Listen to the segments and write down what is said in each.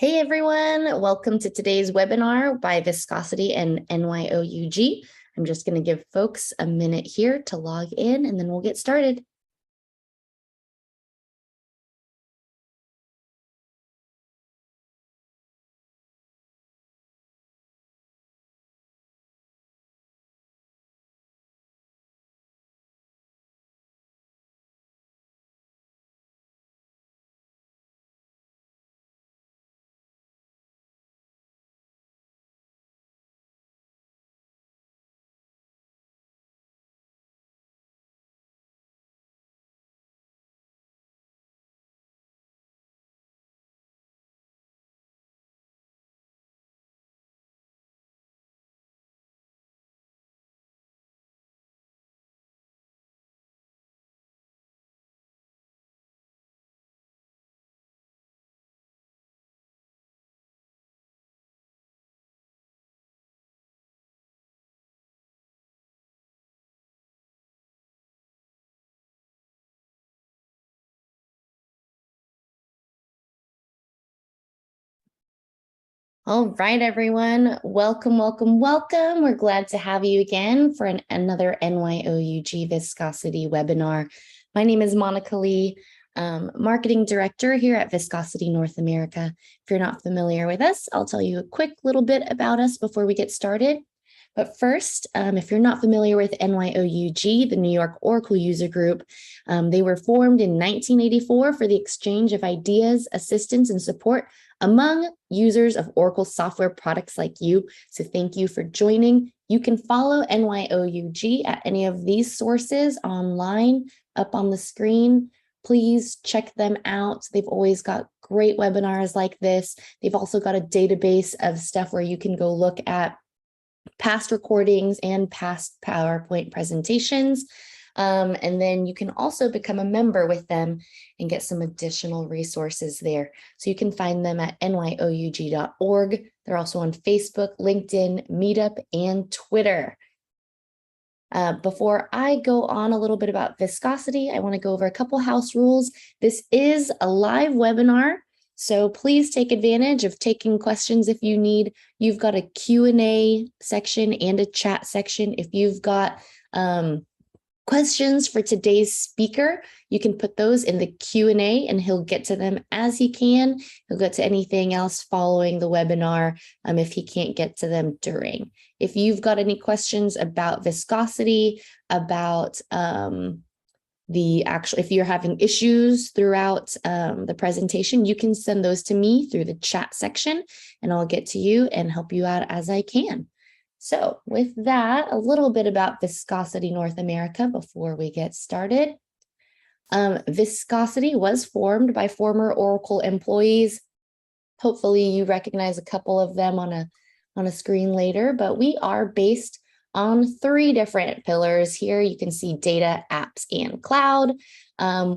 Hey everyone, welcome to today's webinar by Viscosity and NYOUG. I'm just going to give folks a minute here to log in and then we'll get started. All right, everyone. Welcome, welcome, welcome. We're glad to have you again for another NYOUG Viscosity webinar. My name is Monica Lee, Marketing Director here at Viscosity North America. If you're not familiar with us, I'll tell you a quick little bit about us before we get started. But first, if you're not familiar with NYOUG, the New York Oracle User Group, they were formed in 1984 for the exchange of ideas, assistance, and support among users of Oracle software products like you. So thank you for joining. You can follow NYOUG at any of these sources online up on the screen. Please check them out. They've always got great webinars like this. They've also got a database of stuff where you can go look at past recordings and past PowerPoint presentations. And then you can also become a member with them and get some additional resources there. So you can find them at nyoug.org. They're also on Facebook, LinkedIn, Meetup, and Twitter. Before I go on a little bit about Viscosity, I want to go over a couple house rules. This is a live webinar, so please take advantage of taking questions if you need. You've got a Q&A section and a chat section. If you've got questions for today's speaker, you can put those in the Q&A and he'll get to them as he can. He'll get to anything else following the webinar if he can't get to them during. If you've got any questions about viscosity, about if you're having issues throughout the presentation, you can send those to me through the chat section and I'll get to you and help you out as I can. So with that, a little bit about Viscosity North America before we get started. Viscosity was formed by former Oracle employees. Hopefully you recognize a couple of them on a screen later, but we are based on 3 different pillars here. You can see data, apps, and cloud.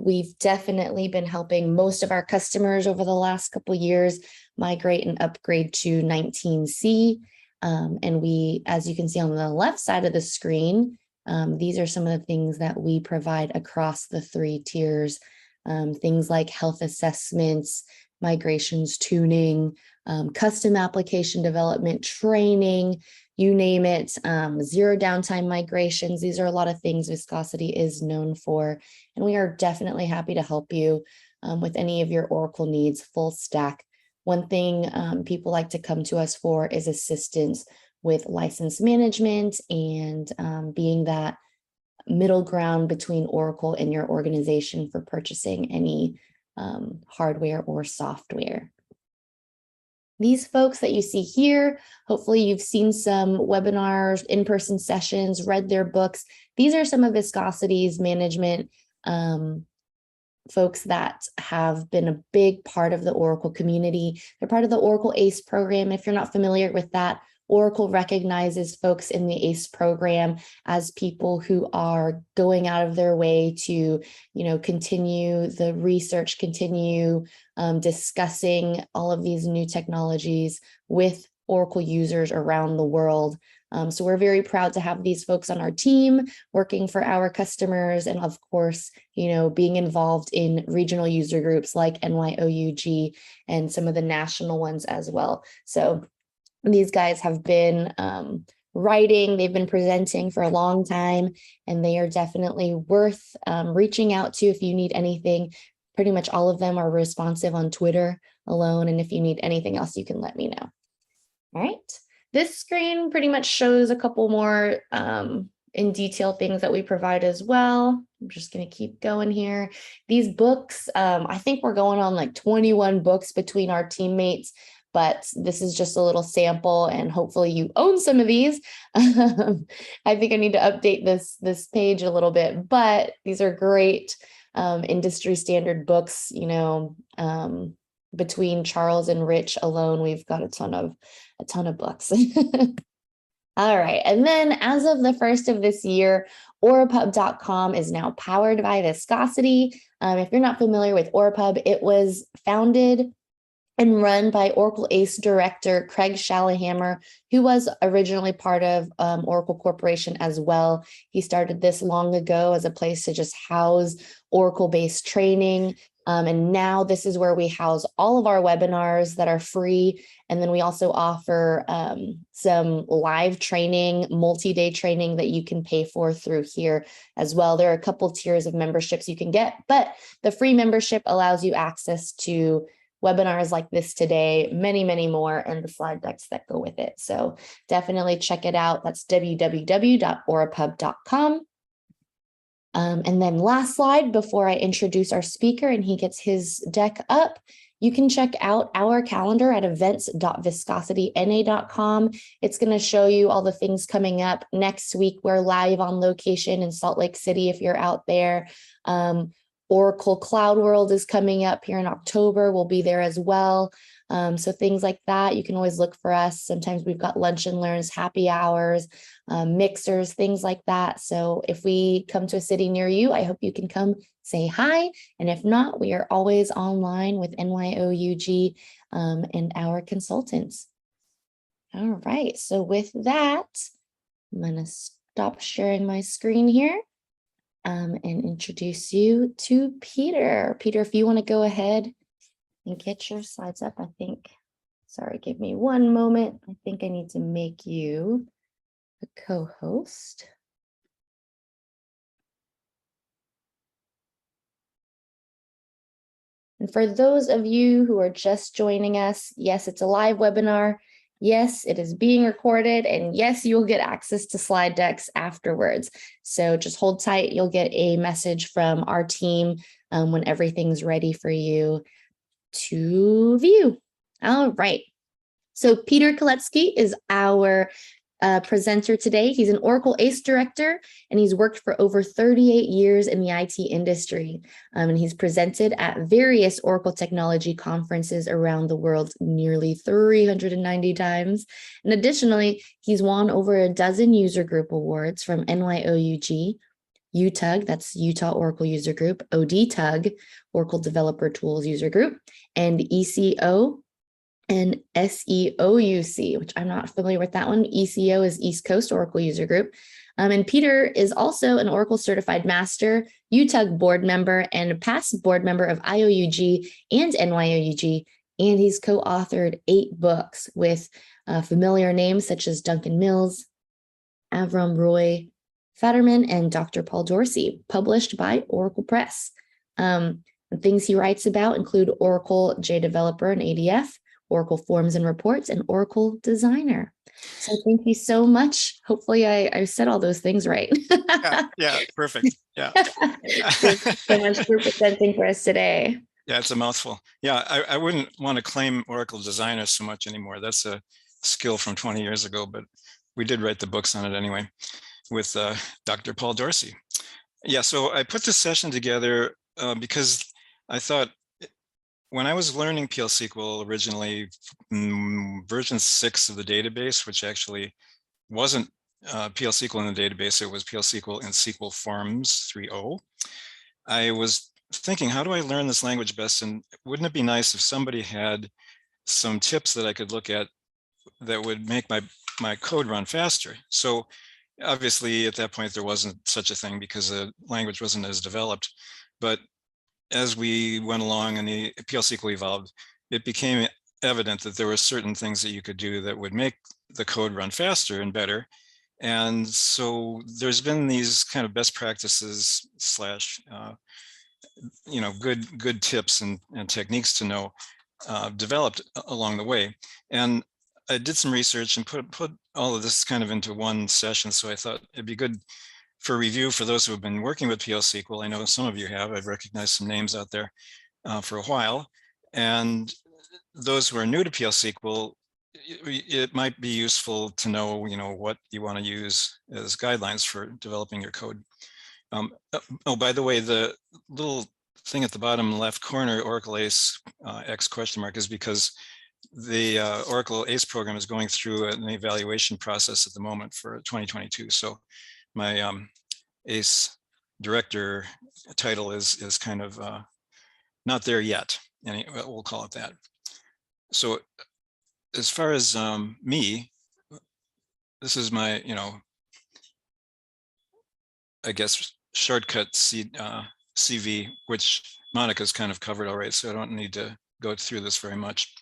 We've definitely been helping most of our customers over the last couple of years migrate and upgrade to 19C. And we, as you can see on the left side of the screen, these are some of the things that we provide across the 3 tiers. Things like health assessments, migrations, tuning, custom application development, training, you name it, zero downtime migrations. These are a lot of things Viscosity is known for, and we are definitely happy to help you with any of your Oracle needs, full stack. One thing people like to come to us for is assistance with license management and being that middle ground between Oracle and your organization for purchasing any hardware or software. These folks that you see here, hopefully you've seen some webinars, in-person sessions, read their books. These are some of Viscosity's management folks that have been a big part of the Oracle community. They're part of the Oracle ACE program. If you're not familiar with that, Oracle recognizes folks in the ACE program as people who are going out of their way to, continue the research, continue discussing all of these new technologies with Oracle users around the world. So we're very proud to have these folks on our team working for our customers, and of course, being involved in regional user groups like NYOUG and some of the national ones as well. So these guys have been writing, they've been presenting for a long time, and they are definitely worth reaching out to if you need anything. Pretty much all of them are responsive on Twitter alone, and if you need anything else, you can let me know. All right. This screen pretty much shows a couple more in detail things that we provide as well. I'm just going to keep going here. These books, I think we're going on like 21 books between our teammates, but this is just a little sample, and hopefully you own some of these. I think I need to update this page a little bit, but these are great industry standard books. Between Charles and Rich alone, we've got a ton of books. All right. And then as of the first of this year, Orapub.com is now powered by Viscosity. If you're not familiar with Orapub, it was founded and run by Oracle ACE director Craig Shallihammer, who was originally part of Oracle Corporation as well. He started this long ago as a place to just house Oracle-based training. And now this is where we house all of our webinars that are free. And then we also offer some live training, multi-day training that you can pay for through here as well. There are a couple tiers of memberships you can get, but the free membership allows you access to webinars like this today, many, many more, and the slide decks that go with it. So definitely check it out. That's www.orapub.com. And then last slide before I introduce our speaker and he gets his deck up, you can check out our calendar at events.viscosityna.com. It's going to show you all the things coming up. Next week, we're live on location in Salt Lake City if you're out there. Oracle Cloud World is coming up here in October. We'll be there as well. So things like that, you can always look for us. Sometimes we've got lunch and learns, happy hours, mixers, things like that. So if we come to a city near you, I hope you can come say hi. And if not, we are always online with NYOUG and our consultants. All right. So with that, I'm going to stop sharing my screen here. And introduce you to Peter. Peter, if you want to go ahead and get your slides up, sorry, give me one moment. I think I need to make you a co-host. And for those of you who are just joining us, yes, it's a live webinar. Yes, it is being recorded, and yes, you'll get access to slide decks afterwards. So just hold tight. You'll get a message from our team when everything's ready for you to view. All right. So Peter Koletzke is our presenter today. He's an Oracle ACE director, and he's worked for over 38 years in the IT industry. And he's presented at various Oracle technology conferences around the world nearly 390 times. And additionally, he's won over a dozen user group awards from NYOUG, UTUG, that's Utah Oracle User Group, ODTUG, Oracle Developer Tools User Group, and ECO, and SEOUC, which I'm not familiar with that one. ECO is East Coast Oracle User Group. And Peter is also an Oracle Certified Master, UTUG board member, and a past board member of IOUG and NYOUG. And he's co-authored 8 books with familiar names such as Duncan Mills, Avram Roy Fetterman, and Dr. Paul Dorsey, published by Oracle Press. The things he writes about include Oracle JDeveloper and ADF, Oracle Forms and Reports, and Oracle Designer. So thank you so much. Hopefully I said all those things right. Yeah, perfect. Yeah. Thank you so much for presenting for us today. Yeah, it's a mouthful. Yeah, I wouldn't want to claim Oracle Designer so much anymore. That's a skill from 20 years ago, but we did write the books on it anyway with Dr. Paul Dorsey. Yeah, so I put this session together because I thought when I was learning PL SQL originally, version 6 of the database, which actually wasn't PL SQL in the database, it was PL SQL in SQL Forms 3.0. I was thinking, how do I learn this language best? And wouldn't it be nice if somebody had some tips that I could look at that would make my code run faster. So obviously at that point there wasn't such a thing because the language wasn't as developed. But as we went along and the PL/SQL evolved, it became evident that there were certain things that you could do that would make the code run faster and better. And so there's been these kind of best practices slash good tips and techniques to know developed along the way. And I did some research and put all of this kind of into one session. So I thought it'd be good for review for those who have been working with PL/SQL. I know some of you have. I've recognized some names out there for a while. And those who are new to PL/SQL, it might be useful to know, what you want to use as guidelines for developing your code. Oh, by the way, the little thing at the bottom left corner, Oracle ACE X question mark, is because the Oracle ACE program is going through an evaluation process at the moment for 2022. So my ACE director title is kind of not there yet, and we'll call it that. So as far as me, this is my, I guess, shortcut CV, which Monica's kind of covered already, so I don't need to go through this very much.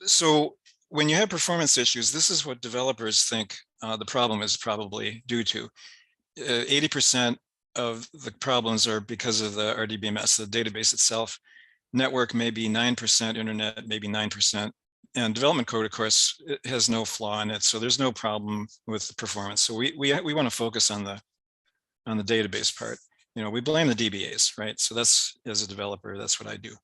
So when you have performance issues, this is what developers think the problem is probably due to. 80% of the problems are because of the RDBMS, the database itself. Network maybe 9%, internet maybe 9%. And development code, of course, it has no flaw in it, so there's no problem with the performance. So we want to focus on the database part. We blame the DBAs, right? So that's, as a developer, that's what I do.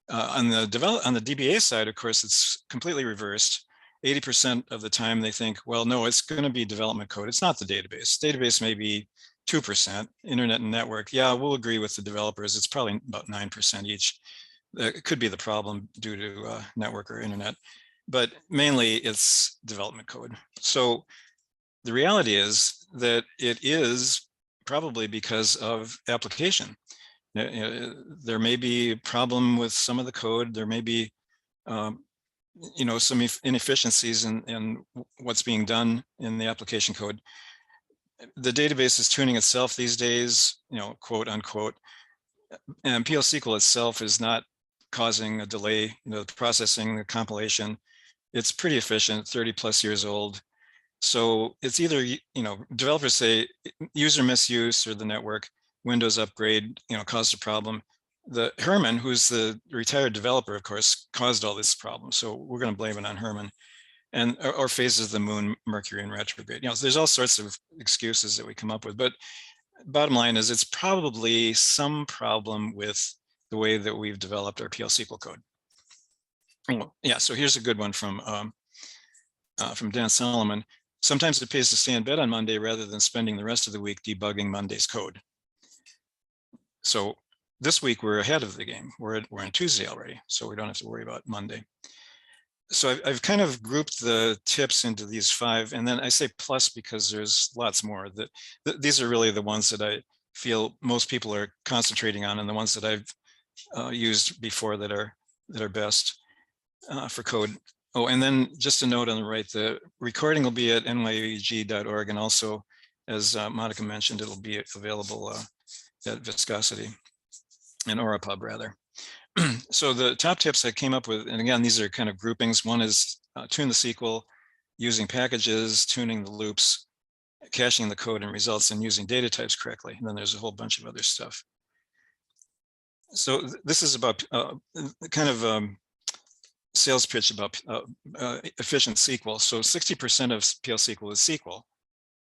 On the DBA side, of course, it's completely reversed. 80% of the time they think, well, no, it's going to be development code. It's not the database. Database may be 2%. Internet and network, yeah, we'll agree with the developers. It's probably about 9% each. It could be the problem due to network or internet, but mainly it's development code. So the reality is that it is probably because of application. There may be a problem with some of the code. There may be, some inefficiencies in what's being done in the application code. The database is tuning itself these days, quote unquote, and PL/SQL itself is not causing a delay, the processing, the compilation. It's pretty efficient, 30 plus years old. So it's either, developers say user misuse or the network, Windows upgrade, caused a problem. The Herman, who's the retired developer, of course, caused all this problem. So we're going to blame it on Herman, and or phases of the moon, Mercury in retrograde. There's all sorts of excuses that we come up with, but bottom line is it's probably some problem with the way that we've developed our PL/SQL code. Yeah, so here's a good one from Dan Solomon. Sometimes it pays to stay in bed on Monday rather than spending the rest of the week debugging Monday's code. So this week we're ahead of the game. We're on Tuesday already, so we don't have to worry about Monday. So I've kind of grouped the tips into these 5, and then I say plus because there's lots more. These are really the ones that I feel most people are concentrating on, and the ones that I've used before that are best for code. Oh, and then just a note on the right, the recording will be at NYOUG.org, and also, as Monica mentioned, it'll be available at Viscosity, and Orapub rather. So the top tips I came up with, and again, these are kind of groupings. One is tune the SQL using packages, tuning the loops, caching the code and results, and using data types correctly. And then there's a whole bunch of other stuff. So this is about kind of sales pitch about efficient SQL. So 60% of PL/SQL is SQL.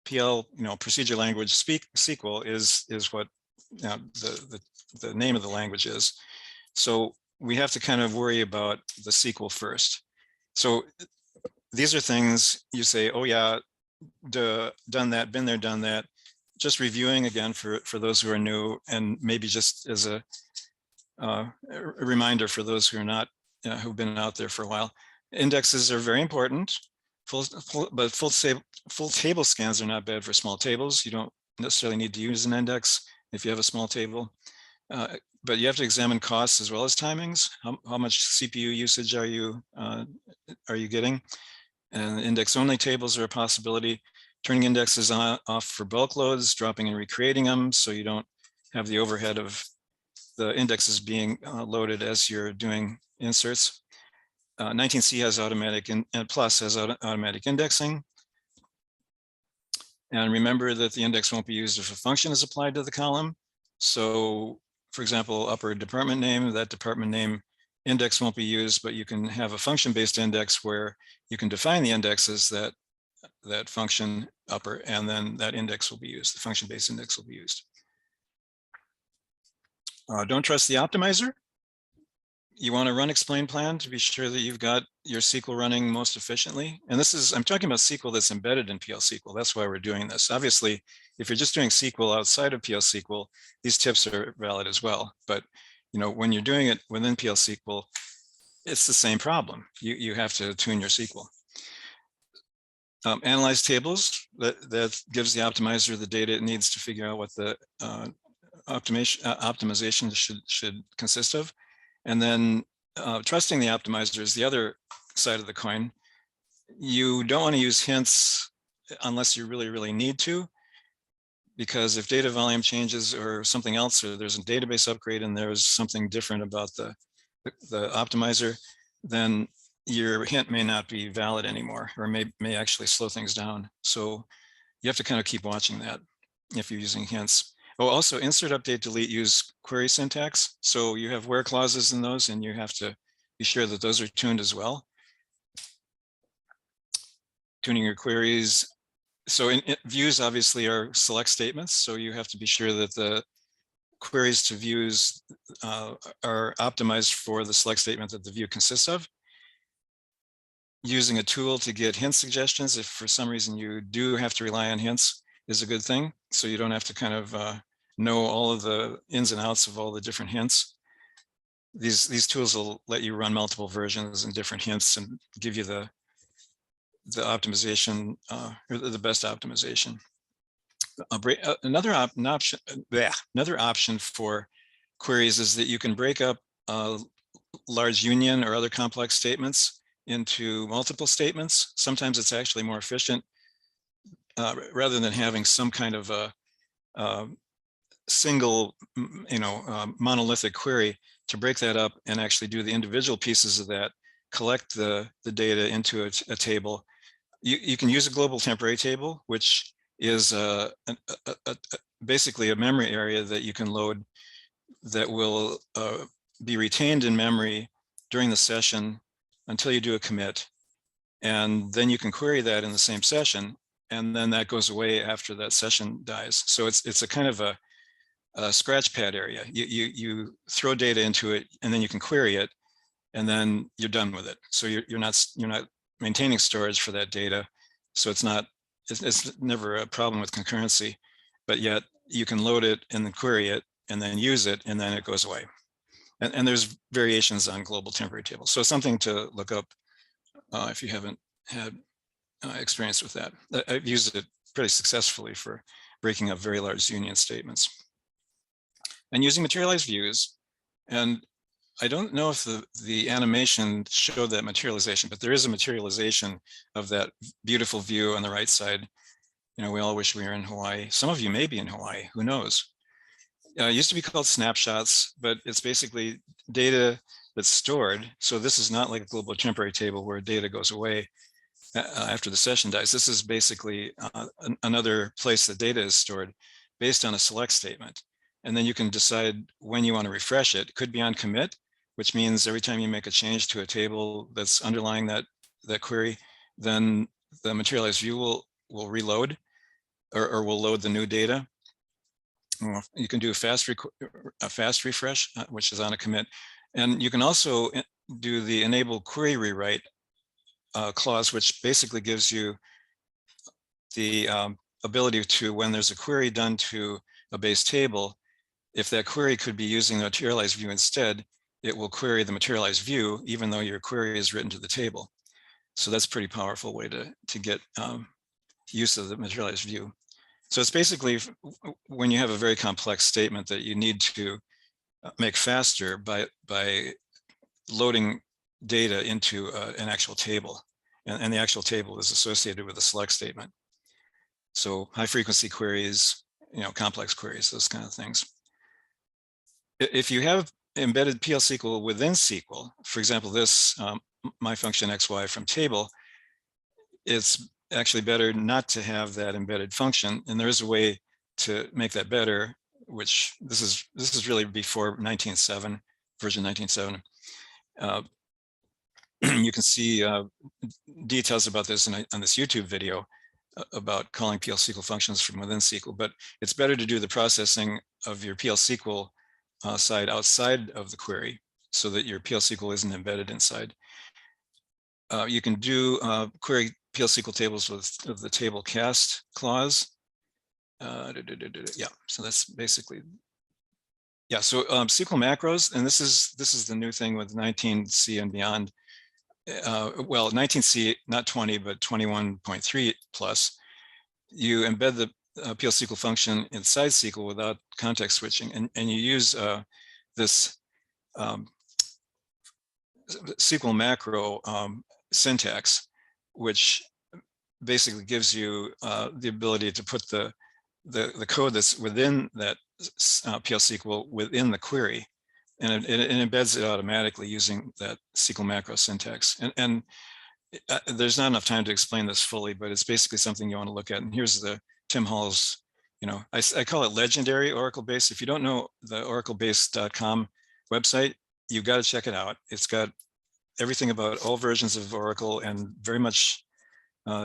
PL, procedure language SQL is what the name of the language is. So we have to kind of worry about the SQL first. So these are things you say, oh yeah, done that, been there, done that. Just reviewing again for those who are new, and maybe just as a reminder for those who are not, who've been out there for a while. Indexes are very important, but full table scans are not bad for small tables. You don't necessarily need to use an index if you have a small table. but you have to examine costs as well as timings. How much CPU usage are you getting? And index only tables are a possibility. Turning indexes off for bulk loads, dropping and recreating them so you don't have the overhead of the indexes being loaded as you're doing inserts. 19C has automatic and plus has automatic indexing. And remember that the index won't be used if a function is applied to the column. So for example, upper department name, that department name index won't be used, but you can have a function-based index where you can define the indexes that function upper, and then that index will be used. The function-based index will be used. Don't trust the optimizer. You want to run explain plan to be sure that you've got your SQL running most efficiently. And this is, I'm talking about SQL that's embedded in PL SQL. That's why we're doing this. Obviously, if you're just doing SQL outside of PL SQL, these tips are valid as well. But when you're doing it within PL SQL, it's the same problem. You have to tune your SQL. Analyze tables, that gives the optimizer the data it needs to figure out what the optimization should consist of. And then trusting the optimizer is the other side of the coin. You don't want to use hints unless you really, really need to, because if data volume changes or something else, or there's a database upgrade and there's something different about the optimizer, then your hint may not be valid anymore, or may actually slow things down. So you have to kind of keep watching that if you're using hints. Oh, also insert, update, delete, use query syntax. So you have where clauses in those, and you have to be sure that those are tuned as well. Tuning your queries. So views obviously are select statements. So you have to be sure that the queries to views are optimized for the select statement that the view consists of. Using a tool to get hint suggestions, if for some reason you do have to rely on hints, is a good thing. So you don't have to kind of know all of the ins and outs of all the different hints. These tools will let you run multiple versions and different hints and give you the optimization, or the best optimization. Another option for queries is that you can break up large union or other complex statements into multiple statements. Sometimes it's actually more efficient rather than having some kind of a single, monolithic query, to break that up and actually do the individual pieces of that, collect the data into a table. You can use a global temporary table, which is basically a memory area that you can load that will be retained in memory during the session until you do a commit. And then you can query that in the same session, and then that goes away after that session dies. So it's a kind of a scratch pad area. You throw data into it, and then you can query it, and then you're done with it. So you're not maintaining storage for that data. So it's never a problem with concurrency, but yet you can load it and then query it and then use it, and then it goes away. And there's variations on global temporary tables. So something to look up if you haven't had experience with that. I've used it pretty successfully for breaking up very large union statements. And using materialized views. And I don't know if the animation showed that materialization, but there is a materialization of that beautiful view on the right side. We all wish we were in Hawaii. Some of you may be in Hawaii, who knows? It used to be called snapshots, but it's basically data that's stored. So this is not like a global temporary table where data goes away after the session dies. This is basically another place that data is stored based on a select statement. And then you can decide when you want to refresh it. It could be on commit, which means every time you make a change to a table that's underlying that query, then the materialized view will reload or will load the new data. You can do a fast refresh, which is on a commit. And you can also do the enable query rewrite clause, which basically gives you the ability to, when there's a query done to a base table, if that query could be using the materialized view instead, it will query the materialized view, even though your query is written to the table. So that's a pretty powerful way to get use of the materialized view. So it's basically when you have a very complex statement that you need to make faster by loading data into an actual table. And the actual table is associated with a select statement. So high frequency queries, complex queries, those kind of things. If you have embedded PL SQL within SQL, for example, this my function XY from table, it's actually better not to have that embedded function. And there is a way to make that better, which this is really before 19.7, version 19.7. You can see details about this on this YouTube video about calling PL SQL functions from within SQL, but it's better to do the processing of your PL SQL side outside of the query so that your PL SQL isn't embedded inside. You can do query PL SQL tables with the table cast clause. Yeah, so that's basically, yeah. So SQL macros, and this is the new thing with 19C and beyond. Well, 19C, not 20, but 21.3 plus. You embed the PL SQL function inside SQL without context switching, and you use this SQL macro syntax, which basically gives you the ability to put the code that's within that PL SQL within the query, and it embeds it automatically using that SQL macro syntax. And there's not enough time to explain this fully, but it's basically something you want to look at. And here's the Tim Hall's, I call it legendary Oracle base. If you don't know the oraclebase.com website, you've got to check it out. It's got everything about all versions of Oracle and very much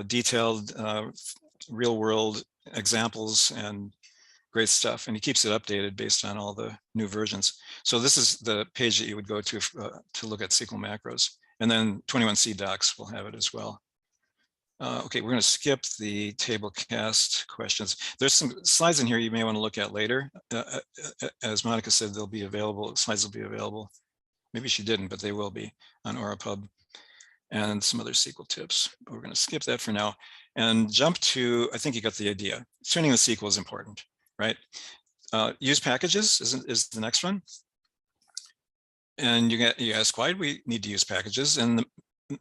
detailed real world examples and great stuff. And he keeps it updated based on all the new versions. So this is the page that you would go to look at SQL macros. And then 21C docs will have it as well. Okay, we're going to skip the table cast questions. There's some slides in here you may want to look at later. As Monica said, they'll be available. Slides will be available. Maybe she didn't, but they will be on OraPub, and some other SQL tips. But we're going to skip that for now and jump to, I think you got the idea. Tuning the SQL is important, right? Use packages is the next one. And you ask, why do we need to use packages? And the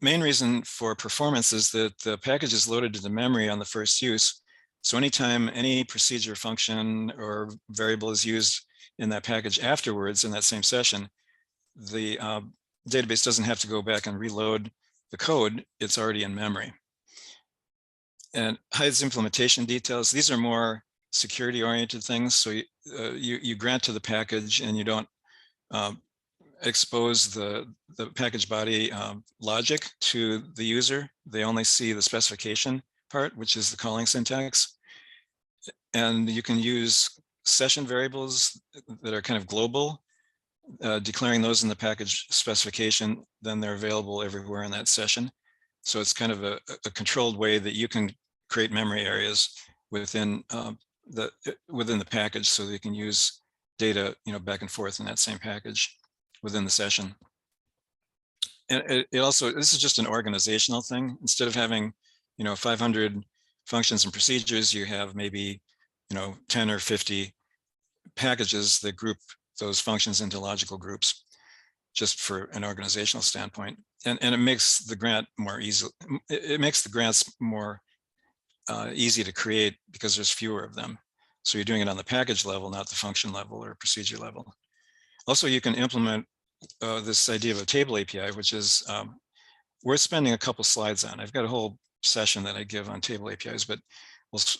main reason for performance is that the package is loaded into memory on the first use. So anytime any procedure, function, or variable is used in that package afterwards in that same session, the database doesn't have to go back and reload the code. It's already in memory. And hides implementation details. These are more security-oriented things. So you grant to the package and you don't expose the package body logic to the user. They only see the specification part, which is the calling syntax. And you can use session variables that are kind of global, declaring those in the package specification, then they're available everywhere in that session. So it's kind of a controlled way that you can create memory areas within the package, so that you can use data back and forth in that same package within the session. And it also, this is just an organizational thing. Instead of having 500 functions and procedures, you have maybe 10 or 50 packages that group those functions into logical groups, just for an organizational standpoint. And it makes the grant more easy. It makes the grants more easy to create because there's fewer of them. So you're doing it on the package level, not the function level or procedure level. Also, you can implement this idea of a table API, which is worth spending a couple slides on. I've got a whole session that I give on table APIs, but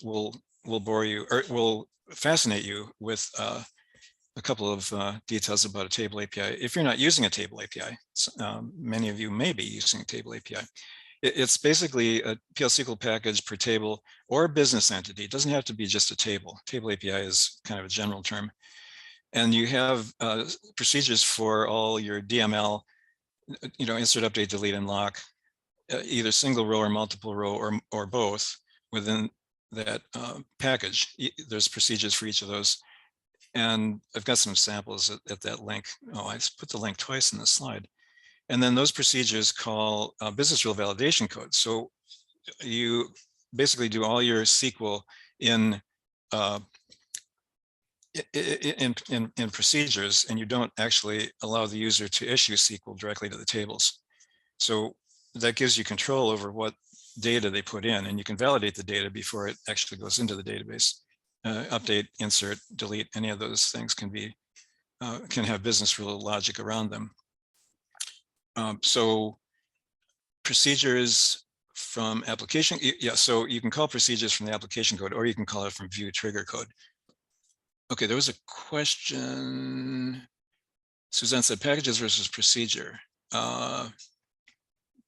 we'll bore you, or we'll fascinate you with a couple of details about a table API. If you're not using a table API, many of you may be using a table API. It's basically a PL SQL package per table or business entity. It doesn't have to be just a table. Table API is kind of a general term. And you have procedures for all your DML, insert, update, delete, and lock, either single row or multiple row or both within that package. There's procedures for each of those. And I've got some samples at that link. Oh, I put the link twice in the slide. And then those procedures call business rule validation code. So you basically do all your SQL in in procedures, and you don't actually allow the user to issue SQL directly to the tables. So that gives you control over what data they put in, and you can validate the data before it actually goes into the database. Update, insert, delete, any of those things can have business rule logic around them. So procedures from application, yeah, so you can call procedures from the application code, or you can call it from view trigger code. Okay, there was a question. Suzanne said packages versus procedure. I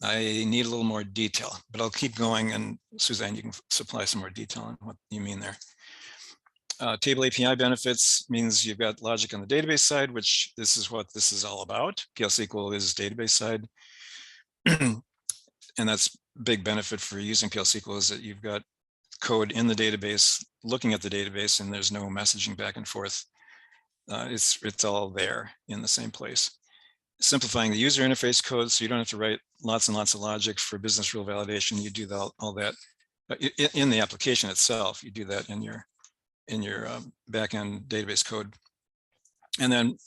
need a little more detail, but I'll keep going, and Suzanne, you can supply some more detail on what you mean there. Table API benefits means you've got logic on the database side, which this is what this is all about. PL SQL is database side. And that's big benefit for using PL SQL is that you've got code in the database, looking at the database, and there's no messaging back and forth. It's all there in the same place. Simplifying the user interface code, so you don't have to write lots and lots of logic for business rule validation. You do all that in the application itself. You do that in your backend database code. And then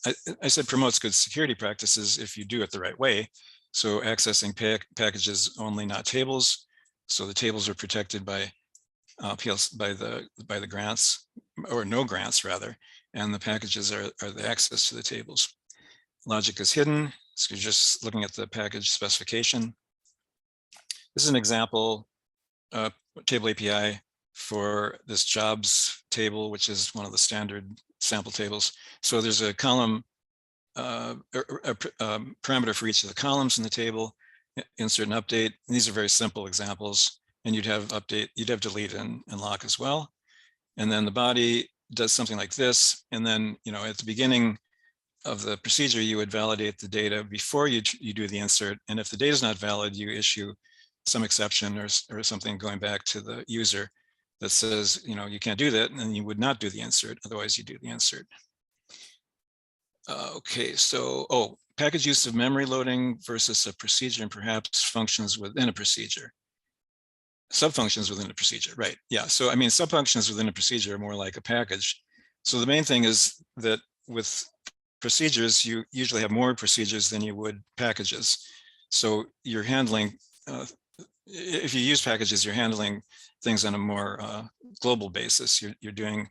I said promotes good security practices if you do it the right way. So accessing packages only, not tables. So the tables are protected by the grants, or no grants rather, and the packages are the access to the tables. Logic is hidden, so you're just looking at the package specification. This is an example table API for this jobs table, which is one of the standard sample tables. So there's a column, a parameter for each of the columns in the table, insert and update. And these are very simple examples, and you'd have update, you'd have delete and lock as well. And then the body does something like this. And then, at the beginning of the procedure, you would validate the data before you do the insert. And if the data is not valid, you issue some exception or something going back to the user that says, you can't do that, and then you would not do the insert. Otherwise, you do the insert. Okay, so, package use of memory loading versus a procedure and perhaps functions within a procedure. Subfunctions within a procedure, right? Yeah, so I mean, subfunctions within a procedure are more like a package. So the main thing is that with procedures, you usually have more procedures than you would packages. So you're handling, if you use packages, you're handling things on a more global basis. You're doing,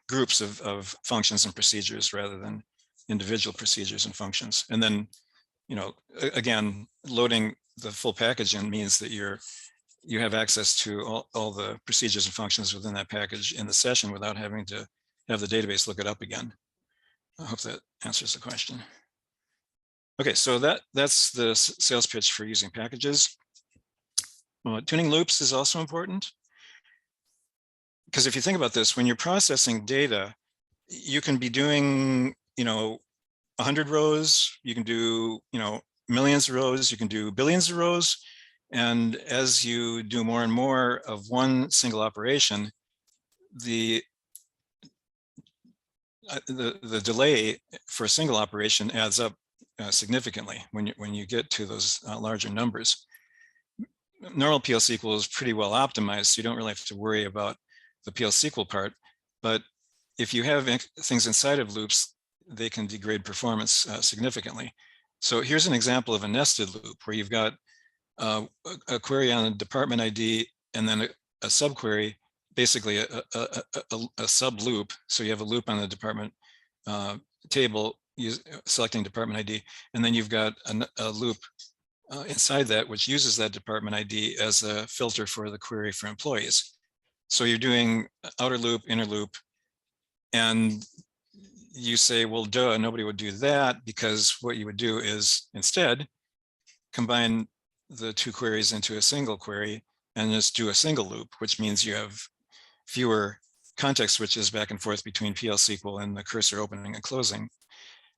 groups of functions and procedures rather than individual procedures and functions. And then, again, loading the full package in means that you have access to all the procedures and functions within that package in the session without having to have the database look it up again. I hope that answers the question. Okay, so that's the sales pitch for using packages. Tuning loops is also important, because if you think about this, when you're processing data, you can be doing, 100 rows, you can do, millions of rows, you can do billions of rows. And as you do more and more of one single operation, the delay for a single operation adds up significantly when you get to those larger numbers. Normal PL SQL is pretty well optimized, so you don't really have to worry about the PL SQL part. But if you have things inside of loops, they can degrade performance significantly. So here's an example of a nested loop where you've got a query on a department ID and then a subquery, basically a sub loop. So you have a loop on the department table selecting department ID, and then you've got a loop inside that which uses that department ID as a filter for the query for employees. So you're doing outer loop, inner loop, and you say, well, duh, nobody would do that, because what you would do is instead combine the two queries into a single query and just do a single loop, which means you have fewer context switches back and forth between PL SQL and the cursor opening and closing,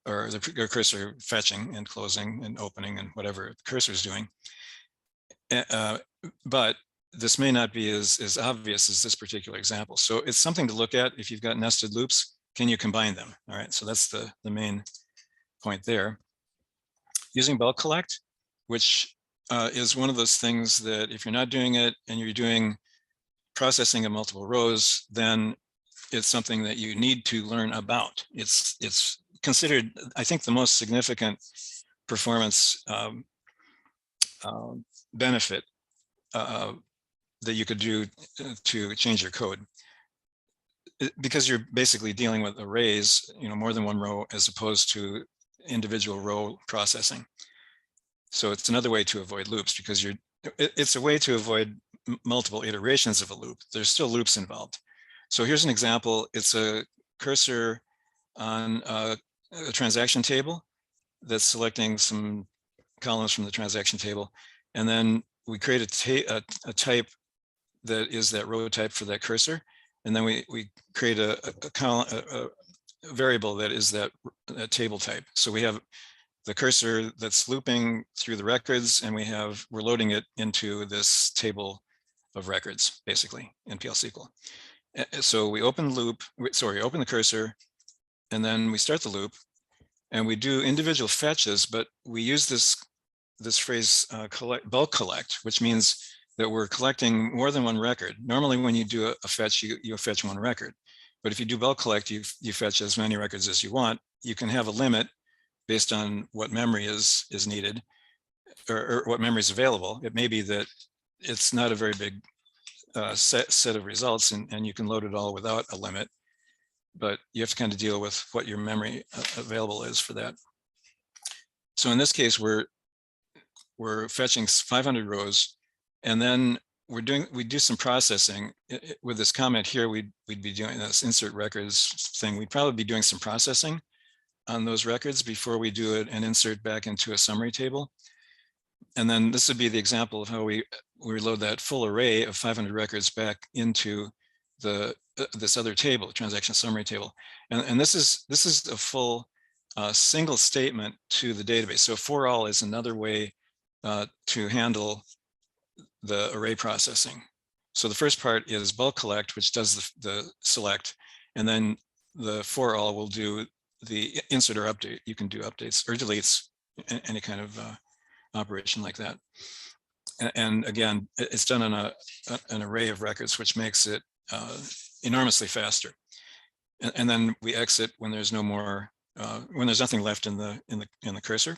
or the cursor fetching and closing and opening and whatever the cursor is doing. But this may not be as obvious as this particular example. So it's something to look at. If you've got nested loops, can you combine them? All right, so that's the main point there. Using bulk collect, which is one of those things that if you're not doing it and you're doing processing of multiple rows, then it's something that you need to learn about. It's considered, I think, the most significant performance benefit that you could do to change your code, because you're basically dealing with arrays, more than one row, as opposed to individual row processing. So it's another way to avoid loops, because it's a way to avoid multiple iterations of a loop. There's still loops involved. So here's an example. It's a cursor on a transaction table that's selecting some columns from the transaction table. And then we create a type that is that row type for that cursor. And then we create a variable that is that table type. So we have the cursor that's looping through the records, and we're loading it into this table of records, basically, in PL SQL. So we open the cursor, and then we start the loop, and we do individual fetches, but we use this phrase bulk collect, which means that we're collecting more than one record. Normally, when you do a fetch, you fetch one record. But if you do bulk collect, you fetch as many records as you want. You can have a limit based on what memory is needed, or what memory is available. It may be that it's not a very big set of results, and you can load it all without a limit, but you have to kind of deal with what your memory available is for that. So in this case, we're fetching 500 rows, and then we do some processing. With this comment here, we'd be doing this insert records thing. We'd probably be doing some processing on those records before we do an insert back into a summary table. And then this would be the example of how we load that full array of 500 records back into this other table, transaction summary table. And this is a full single statement to the database. So for all is another way to handle the array processing. So the first part is bulk collect, which does the select, and then the for all will do the insert or update. You can do updates or deletes, any kind of operation like that. And again, it's done on an array of records, which makes it enormously faster. And then we exit when there's no more, when there's nothing left in the cursor.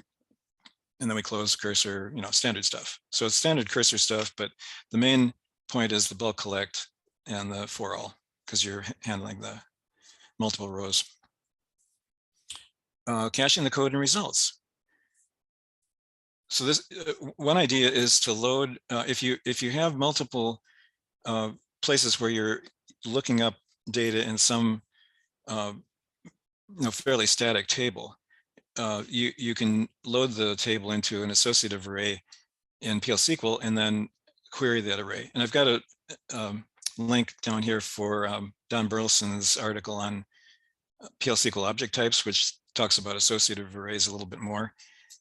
And then we close the cursor, standard stuff. So it's standard cursor stuff, but the main point is the bulk collect and the for all, because you're handling the multiple rows. Caching the code and results. So this one idea is to load, if you have multiple places where you're looking up data in some fairly static table, you can load the table into an associative array in PL SQL and then query that array. And I've got a link down here for Don Burleson's article on PL SQL object types, which talks about associative arrays a little bit more.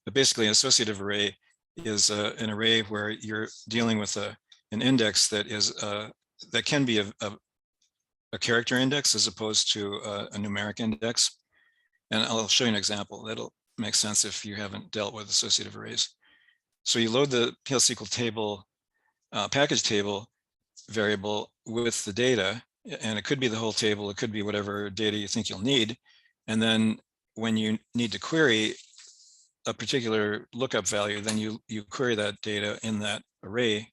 But basically, an associative array is an array where you're dealing with an index that is that can be a character index as opposed to a numeric index. And I'll show you an example. That'll make sense if you haven't dealt with associative arrays. So you load the PL SQL table, package table variable with the data, and it could be the whole table. It could be whatever data you think you'll need. And then when you need to query a particular lookup value, then you query that data in that array,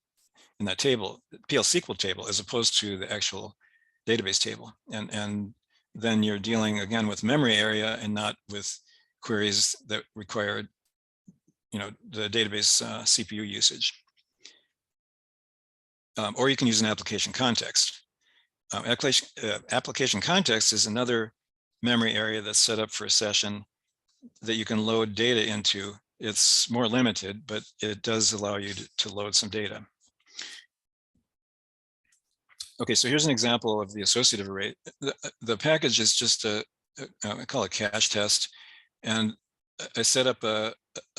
in that table, PL SQL table, as opposed to the actual database table. And then you're dealing again with memory area and not with queries that require, the database CPU usage. Or you can use an application context. Application context is another memory area that's set up for a session that you can load data into. It's more limited, but it does allow you to load some data. Okay, so here's an example of the associative array. The package is just I call it cache test. And I set up a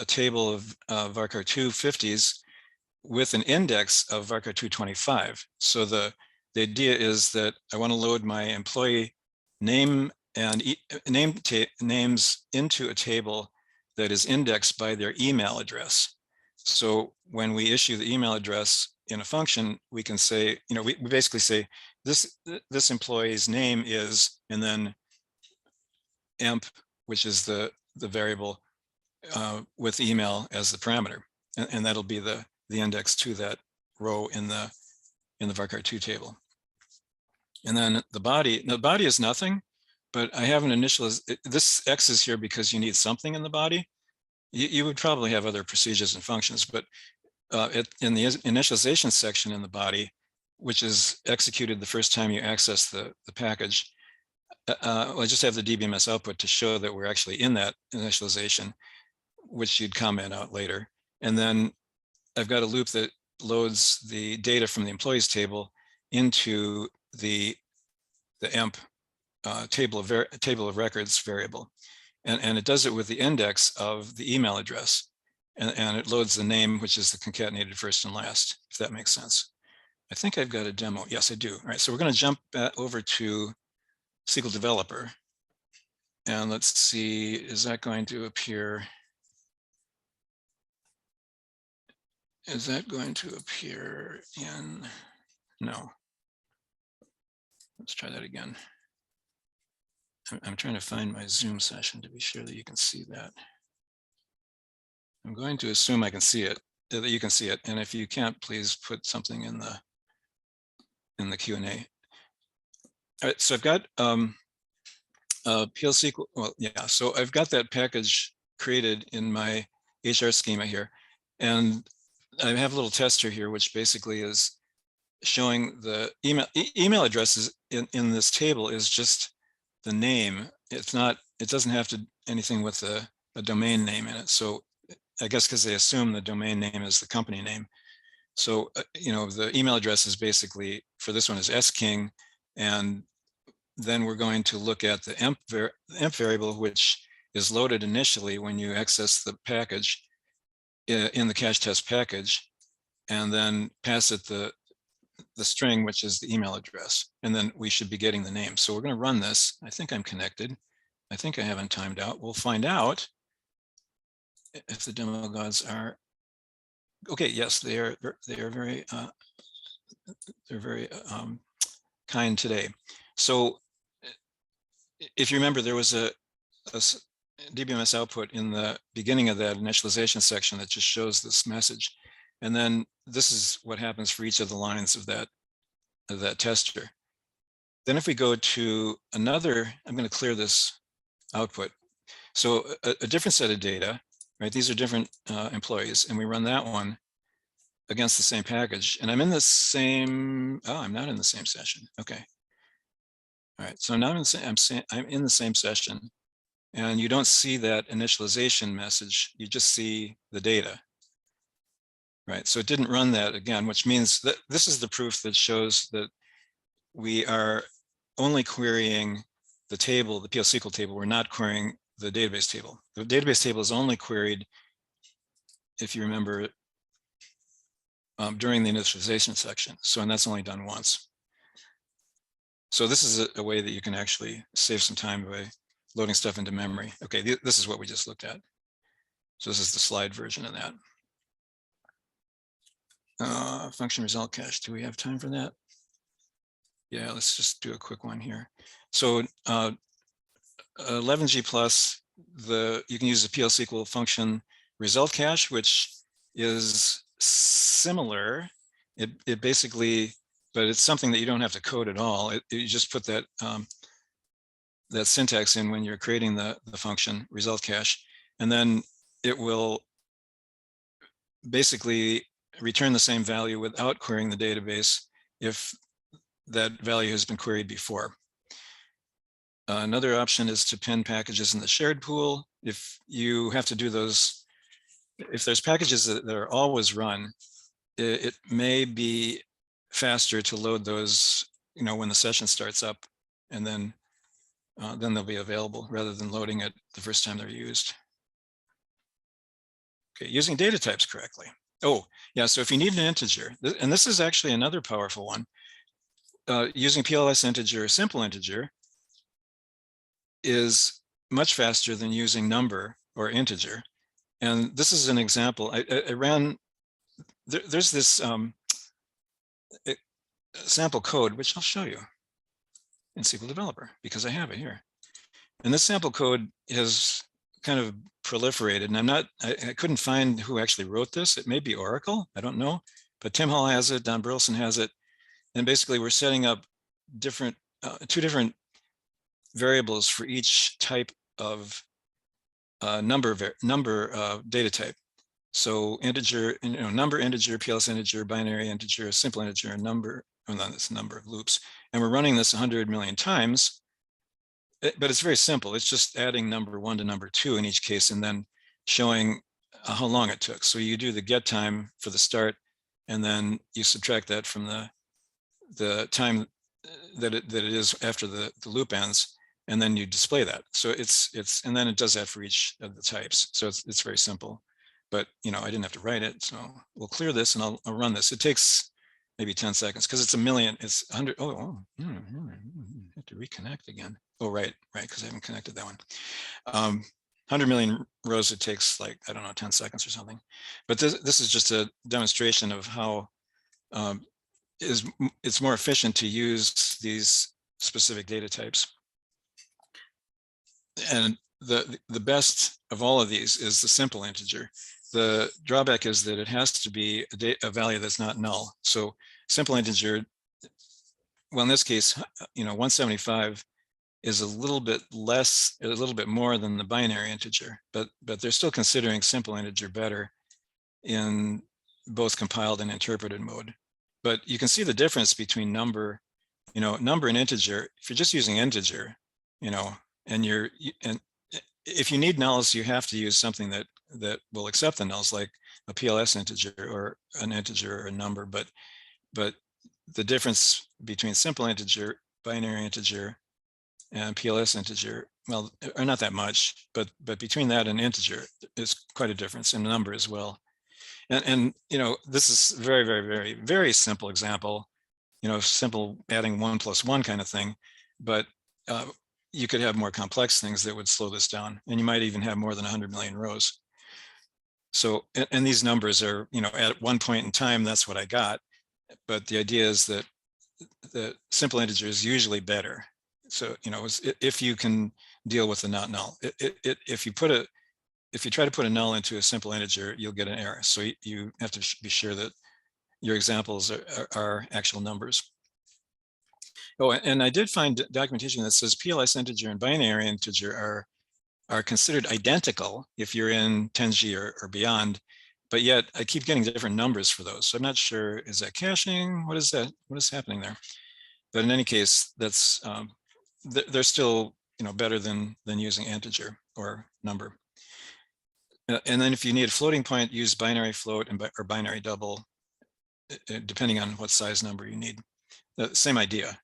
table of varchar 250s with an index of varchar 225. So the idea is that I want to load my employee name and names into a table that is indexed by their email address. So when we issue the email address in a function, we can say, we basically say this employee's name is, and then emp, which is the variable with email as the parameter, and that'll be the index to that row in the varchar2 table. And then the body is nothing, but I have an initial, this X is here because you need something in the body. You would probably have other procedures and functions, but in the initialization section in the body, which is executed the first time you access the package, I just have the DBMS output to show that we're actually in that initialization, which you'd comment out later. And then I've got a loop that loads the data from the employees table into the emp table of records variable. And it does it with the index of the email address. And it loads the name, which is the concatenated first and last, if that makes sense. I think I've got a demo. Yes, I do. All right, so we're going to jump over to SQL Developer. And let's see, is that going to appear? Is that going to appear in? No. Let's try that again. I'm trying to find my Zoom session to be sure that you can see that. I'm going to assume I can see it, that you can see it. And if you can't, please put something in the Q&A. All right, so I've got PL SQL. Well, yeah, so I've got that package created in my HR schema here. And I have a little tester here, which basically is showing the email addresses in this table is just the name. It's not, it doesn't have to anything with a domain name in it. So I guess because they assume the domain name is the company name. So, the email address is basically, for this one is sking, and then we're going to look at the emp variable, which is loaded initially when you access the package in the cache test package, and then pass it the string, which is the email address, and then we should be getting the name. So we're going to run this. I think I'm connected. I think I haven't timed out. We'll find out if the demo gods are okay. Yes, they are very kind today. So if you remember, there was a DBMS output in the beginning of that initialization section that just shows this message. And then this is what happens for each of the lines of that tester. Then if we go to another, I'm going to clear this output. So a different set of data, right? These are different employees, and we run that one against the same package. And I'm in the same, I'm not in the same session. Okay. All right, so now I'm in the same session, and you don't see that initialization message. You just see the data. Right, so it didn't run that again, which means that this is the proof that shows that we are only querying the table, the PL SQL table. We're not querying the database table. The database table is only queried, if you remember, during the initialization section. So, and that's only done once. So this is a way that you can actually save some time by loading stuff into memory. Okay, this is what we just looked at. So this is the slide version of that. Function result cache. Do we have time for that? Yeah, let's just do a quick one here. So 11G plus, you can use the PL SQL function result cache, which is similar. It basically, but it's something that you don't have to code at all. You just put that that syntax in when you're creating the function result cache, and then it will basically return the same value without querying the database if that value has been queried before. Another option is to pin packages in the shared pool. If you have to do those, if there's packages that are always run, it may be faster to load those, when the session starts up, and then they'll be available rather than loading it the first time they're used. Okay, using data types correctly. Oh, yeah, so if you need an integer, and this is actually another powerful one, using PLS integer, simple integer, is much faster than using number or integer. And this is an example. I ran, there's this sample code, which I'll show you in SQL Developer because I have it here. And this sample code has kind of proliferated, and I couldn't find who actually wrote this. It may be Oracle, I don't know, but Tim Hall has it, Don Burleson has it. And basically we're setting up different, two different variables for each type of number data type. So integer, number integer, PLS integer, binary integer, simple integer, and number, this number of loops. And we're running this 100 million times, but it's very simple. It's just adding number 1 to number 2 in each case, and then showing how long it took. So you do the get time for the start, and then you subtract that from the time that it is after the loop ends, and then you display that. So and then it does that for each of the types. So it's very simple, but I didn't have to write it. So we'll clear this and I'll run this. It takes maybe 10 seconds because it's a million, it's 100. I have to reconnect again. Oh, right, because I haven't connected that one. 100 million rows, it takes like, I don't know, 10 seconds or something. But this is just a demonstration of how it's more efficient to use these specific data types. And the best of all of these is the simple integer. The drawback is that it has to be a value that's not null. So simple integer, well, in this case, 175 is a little bit less, a little bit more than the binary integer, but they're still considering simple integer better in both compiled and interpreted mode. But you can see the difference between number and integer. If you're just using integer, and if you need nulls, you have to use something that will accept the nulls, like a PLS integer or an integer or a number. But the difference between simple integer, binary integer, and PLS integer, well, are not that much, but between that and integer is quite a difference in number as well. And this is very, very, very, very simple example, simple adding 1 + 1 kind of thing, but you could have more complex things that would slow this down, and you might even have more than 100 million rows. So, and these numbers are, at one point in time, that's what I got, but the idea is that the simple integer is usually better. So, if you can deal with the not null, if you try to put a null into a simple integer, you'll get an error. So you have to be sure that your examples are actual numbers. Oh, and I did find documentation that says PLS integer and binary integer are considered identical if you're in 10G or beyond, but yet I keep getting different numbers for those. So I'm not sure, is that caching? What is that? What is happening there? But in any case, that's they're still better than using integer or number. And then if you need a floating point, use binary float or binary double, depending on what size number you need. Same idea.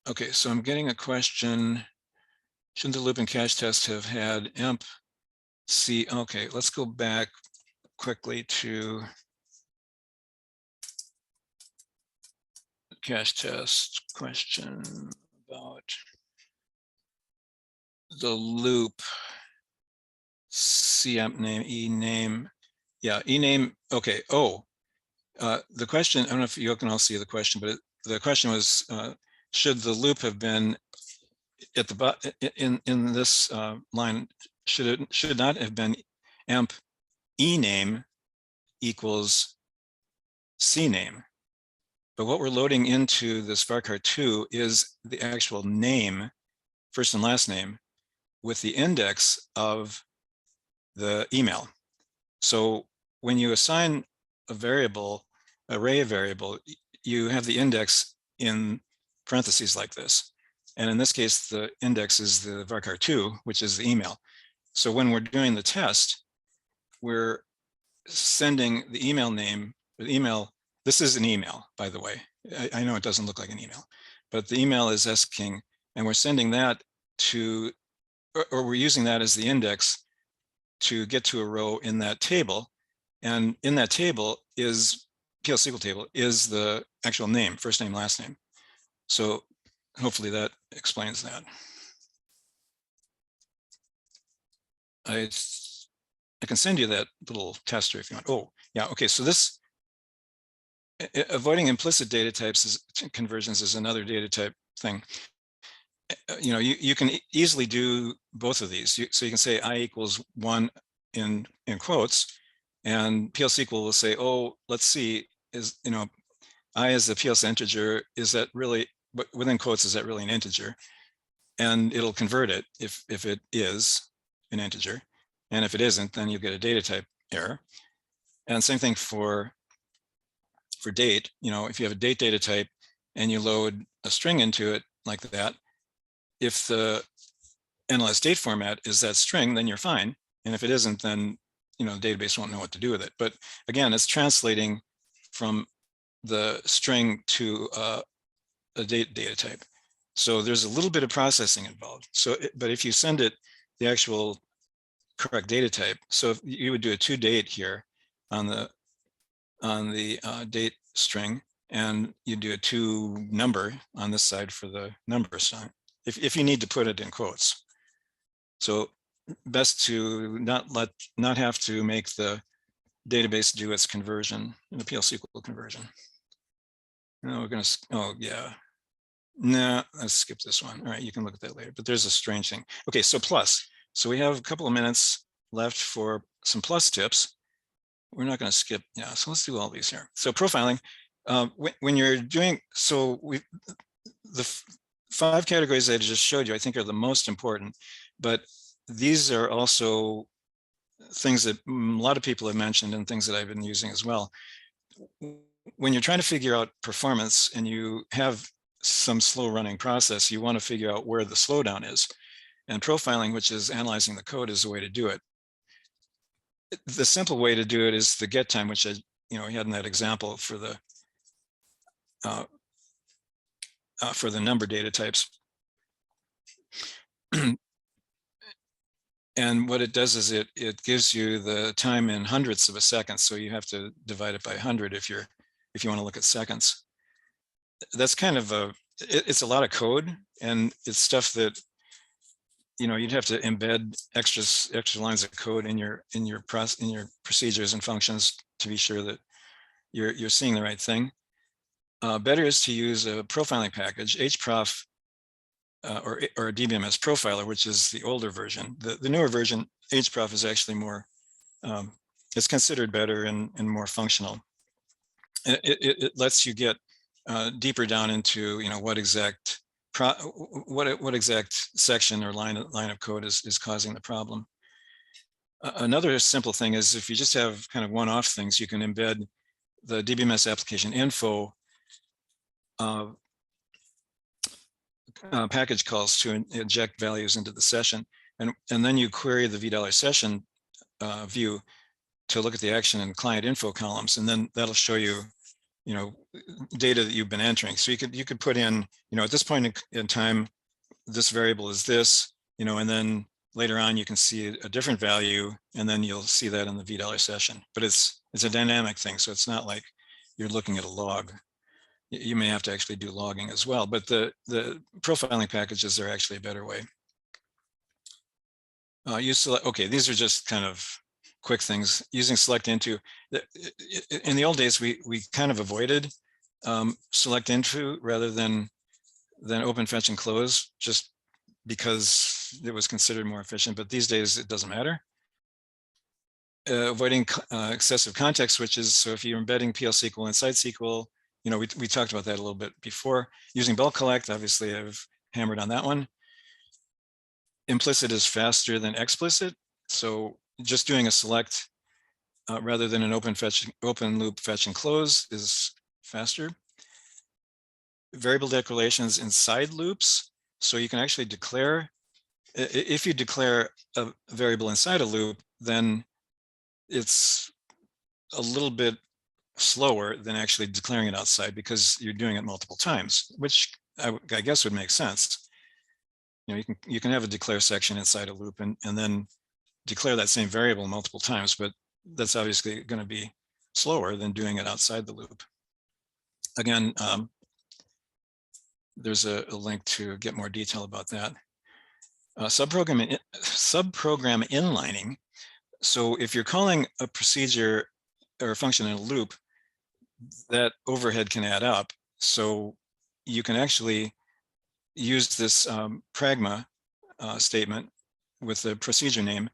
Okay, so I'm getting a question. Shouldn't the loop and cache test have had emp c? Okay, let's go back quickly to cache test question about the loop cemp name, ename. Yeah, ename. Okay. Oh, the question, I don't know if you can all see the question, but the question was, should the loop have been at the in this line? Should not have been emp ename equals cname. But what we're loading into this varchar2 is the actual name, first and last name, with the index of the email. So when you assign a variable, array variable, you have the index in parentheses like this. And in this case, the index is the varchar2, which is the email. So when we're doing the test, we're sending the email name, the email. This is an email, by the way. I know it doesn't look like an email, but the email is sking, and we're sending that to, or we're using that as the index to get to a row in that table. And in that table is, PL SQL table, is the actual name, first name, last name. So hopefully that explains that. I can send you that little tester if you want. Oh, yeah. Okay. So this avoiding implicit data types conversions is another data type thing. You can easily do both of these. So you can say I equals 1 in quotes, and PL/SQL will say, oh, let's see, is I as the PLS integer, is that really, but within quotes, is that really an integer? And it'll convert it if it is an integer, and if it isn't, then you get a data type error. And same thing for date. If you have a date data type and you load a string into it like that, if the NLS date format is that string, then you're fine. And if it isn't, then the database won't know what to do with it. But again, it's translating from the string to a data type. So there's a little bit of processing involved. But if you send it the actual correct data type, so if you would do a toDate here on the date string, and you do a toNumber on this side for the number sign, if you need to put it in quotes. So best to not have to make the database do its conversion in the PL/SQL conversion. No, we're gonna, oh yeah. No, let's skip this one. All right, you can look at that later, but there's a strange thing. Okay, so plus. So we have a couple of minutes left for some plus tips. We're not going to skip. Yeah, so let's do all these here. So profiling, when you're doing, so the 5 categories that I just showed you, I think are the most important, but these are also things that a lot of people have mentioned and things that I've been using as well. When you're trying to figure out performance and you have some slow running process, you want to figure out where the slowdown is. And profiling, which is analyzing the code, is the way to do it. The simple way to do it is the get time, which we had in that example for the number data types. And what it does is it gives you the time in hundredths of a second. So you have to divide it by 100 if you want to look at seconds. That's kind of it's a lot of code, and it's stuff that you'd have to embed extra lines of code in your procedures and functions to be sure that you're seeing the right thing. Better is to use a profiling package, hprof, or a DBMS profiler, which is the older version. The newer version, hprof, is actually more, it's considered better and more functional. It lets you get deeper down into what exact section or line of code is causing the problem. Another simple thing is if you just have kind of one-off things, you can embed the DBMS application info package calls to inject values into the session, and then you query the $session view to look at the action and client info columns, and then that'll show you data that you've been entering. So you could put in at this point in time, this variable is this, and then later on you can see a different value, and then you'll see that in the $session. But it's a dynamic thing, so it's not like you're looking at a log. You may have to actually do logging as well, but the profiling packages are actually a better way. Okay, these are just kind of quick things. Using select into, in the old days, we kind of avoided select into rather than open fetch and close, just because it was considered more efficient. But these days it doesn't matter. Avoiding excessive context switches. So if you're embedding PL/SQL inside SQL, we talked about that a little bit before. Using bulk collect, obviously I've hammered on that one. Implicit is faster than explicit. So just doing a select rather than an open loop fetch and close is faster. Variable declarations inside loops. So you can actually declare, if you declare a variable inside a loop, then it's a little bit slower than actually declaring it outside because you're doing it multiple times, which I guess would make sense. You can have a declare section inside a loop and then declare that same variable multiple times, but that's obviously going to be slower than doing it outside the loop. Again, there's a link to get more detail about that. Subprogram inlining. So if you're calling a procedure or a function in a loop, that overhead can add up. So you can actually use this pragma statement with the procedure name,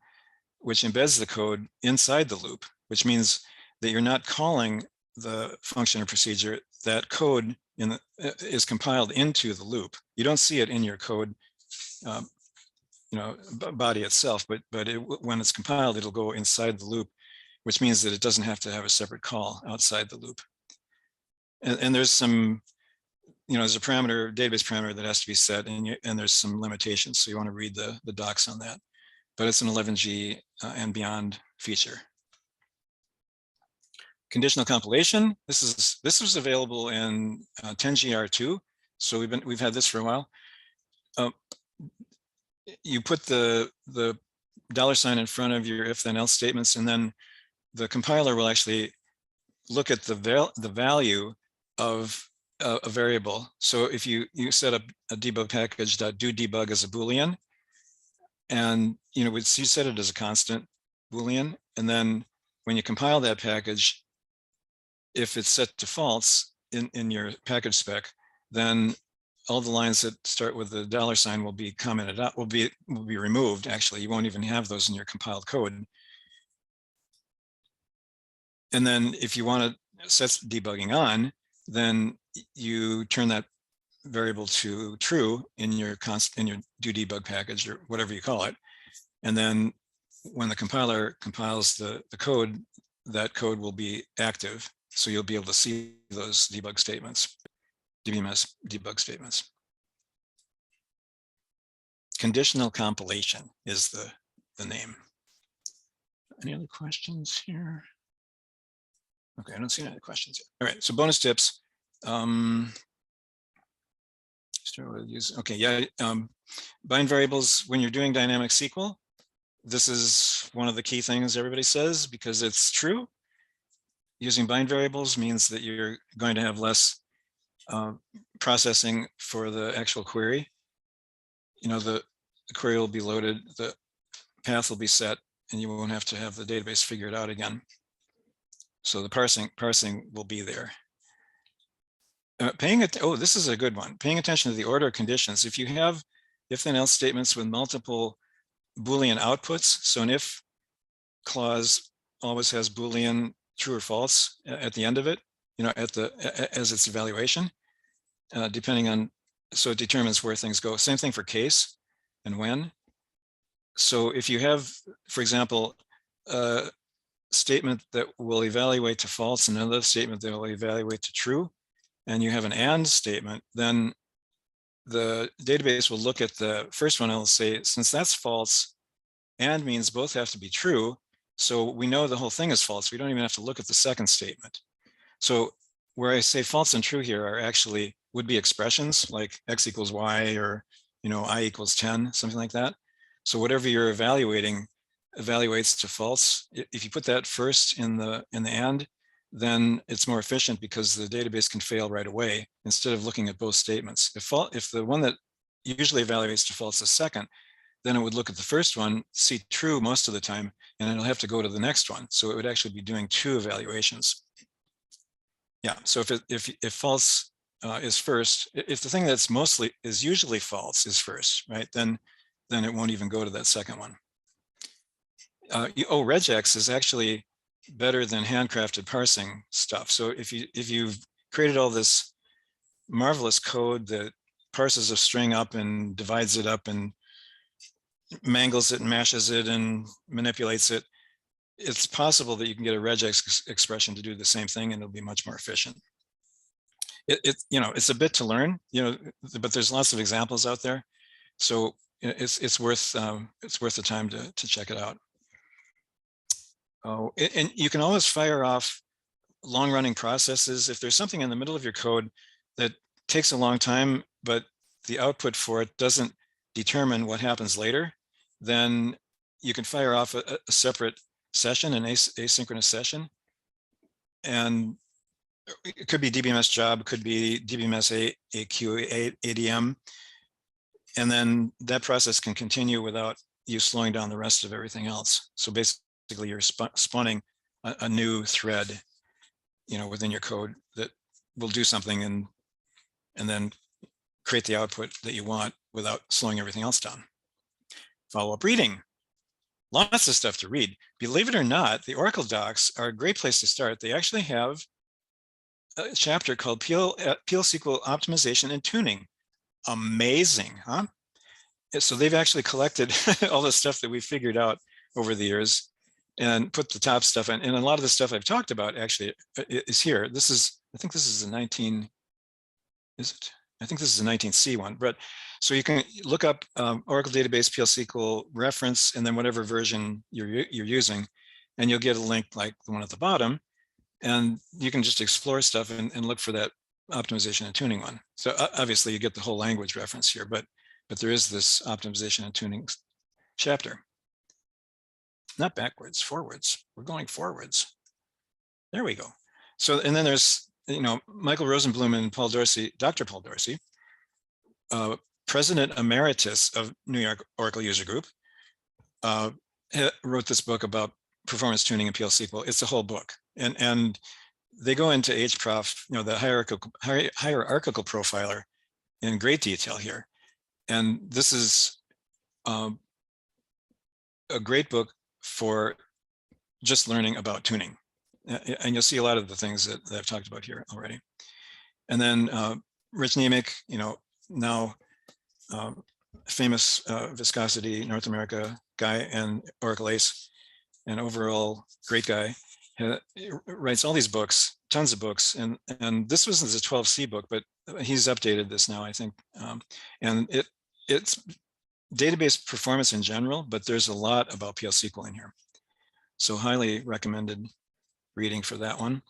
which embeds the code inside the loop, which means that you're not calling the function or procedure. That code is compiled into the loop. You don't see it in your code, body itself, but when it's compiled, it'll go inside the loop, which means that it doesn't have to have a separate call outside the loop. And there's some, there's a parameter, database parameter that has to be set, and there's some limitations. So you want to read the docs on that. But it's an 11G and beyond feature. Conditional compilation. This was available in 10GR2, so we've had this for a while. You put the $sign in front of your if then else statements, and then the compiler will actually look at the value of a variable. So if you set up a debug package .do debug as a Boolean, and you set it as a constant Boolean, and then when you compile that package, if it's set to false in your package spec, then all the lines that start with the $sign will be commented out, will be removed. Actually, you won't even have those in your compiled code. And then if you want to set debugging on, then you turn that variable to true in your do debug package, or whatever you call it. And then when the compiler compiles the code, that code will be active. So you'll be able to see those debug statements, DBMS debug statements. Conditional compilation is the name. Any other questions here? Okay, I don't see any other questions yet. All right, so bonus tips. Start with use. Okay, yeah. Bind variables when you're doing dynamic SQL. This is one of the key things everybody says because it's true. Using bind variables means that you're going to have less processing for the actual query. The query will be loaded, the path will be set, and you won't have to have the database figure it out again. So the parsing will be there. This is a good one. Paying attention to the order of conditions. If you have if then else statements with multiple Boolean outputs, so an if clause always has Boolean true or false at the end of it, as its evaluation, depending on, so it determines where things go. Same thing for case and when. So if you have, for example, a statement that will evaluate to false and another statement that will evaluate to true, and you have an and statement, then the database will look at the first one and it'll say, since that's false, and means both have to be true, so we know the whole thing is false. We don't even have to look at the second statement. So where I say false and true here are actually would be expressions like x equals y, or I equals 10, something like that. So whatever you're evaluating evaluates to false. If you put that first in the and, then it's more efficient because the database can fail right away instead of looking at both statements. If the one that usually evaluates to false is second, then it would look at the first one, see true most of the time, and it'll have to go to the next one. So it would actually be doing two evaluations. Yeah, so if false is first, if the thing that's usually false is first, right, then it won't even go to that second one. Regex is actually better than handcrafted parsing stuff. So if you've created all this marvelous code that parses a string up and divides it up and mangles it and mashes it and manipulates it, it's possible that you can get a regex expression to do the same thing, and it'll be much more efficient. It's a bit to learn, but there's lots of examples out there, so it's worth the time to check it out. And you can always fire off long-running processes if there's something in the middle of your code that takes a long time, but the output for it doesn't determine what happens later. Then you can fire off a separate session, an asynchronous session, and it could be DBMS job, could be DBMS AQ ADM, and then that process can continue without you slowing down the rest of everything else. So basically, you're spawning a new thread, within your code that will do something and then create the output that you want without slowing everything else down. Follow-up reading. Lots of stuff to read. Believe it or not, the Oracle docs are a great place to start. They actually have a chapter called PL SQL optimization and tuning. Amazing, huh? So they've actually collected all the stuff that we figured out over the years and put the top stuff in. And a lot of the stuff I've talked about actually is here. I think this is a 19, is it? I think this is a 19C one, but so you can look up Oracle Database PL SQL reference and then whatever version you're using, and you'll get a link like the one at the bottom, and you can just explore stuff and look for that optimization and tuning one. So obviously you get the whole language reference here, but there is this optimization and tuning chapter. Not backwards, forwards. We're going forwards. There we go. So, and then there's, Michael Rosenblum and Paul Dorsey, Dr. Paul Dorsey, President Emeritus of New York Oracle User Group, wrote this book about performance tuning in PL SQL. It's a whole book. And they go into HProf, the hierarchical profiler in great detail here. And this is a great book for just learning about tuning. And you'll see a lot of the things that I've talked about here already. And then Rich Nemec, now famous viscosity North America guy and Oracle Ace, and overall great guy, writes all these books, tons of books. And this was a 12C book, but he's updated this now, I think. And it's database performance in general, but there's a lot about PL SQL in here. So highly recommended reading for that one.